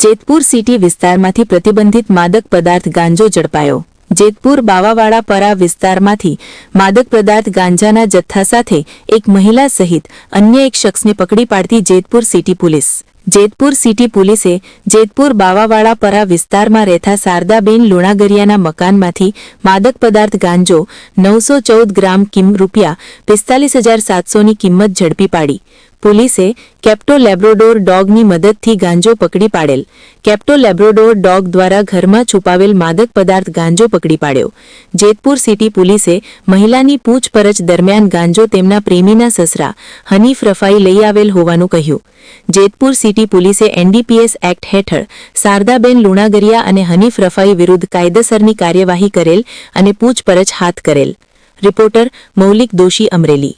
Jetpur city વિસ્તારમાંથી પ્રતિબંધિત માદક પદાર્થ ગાંજો ઝડપાયો। જેતપુર બાવાવાડા પરા વિસ્તારમાંથી માદક પદાર્થ ગાંજાના જથ્થા સાથે એક મહિલા સહિત અન્ય એક શખ્સને પકડી પાડતી Jetpur city police. Jetpur city પોલીસે જેતપુર બાવાવાડા પરા વિસ્તારમાં રહેતા શારદાબેન લુણાગરિયાના મકાનમાંથી માદક પદાર્થ ગાંજો 914 ગ્રામ રૂપિયા 45,700ની કિંમત ઝડપી પાડી। પોલીસે કેપ્ટો લેબ્રાડોર ડોગની મદદથી ગાંજો પકડી પાડેલ। કેપ્ટો લેબ્રાડોર ડોગ દ્વારા ઘરમાં છુપાવેલ માદક પદાર્થ ગાંજો પકડી પાડ્યો। જેતપુર સિટી પોલીસે મહિલાની પૂછપરછ દરમિયાન ગાંજો તેમના પ્રેમીના સસરા હનીફ રફાઈ લઈ આવેલ હોવાનું કહ્યું। જેતપુર સિટી પોલીસે એનડીપીએસ એક્ટ હેઠળ શારદાબેન લુણાગરિયા અને હનીફ રફાઈ વિરુદ્ધ કાયદેસરની કાર્યવાહી કરેલ અને પૂછપરછ હાથ કરેલ। રિપોર્ટર મૌલિક દોશી, અમરેલી।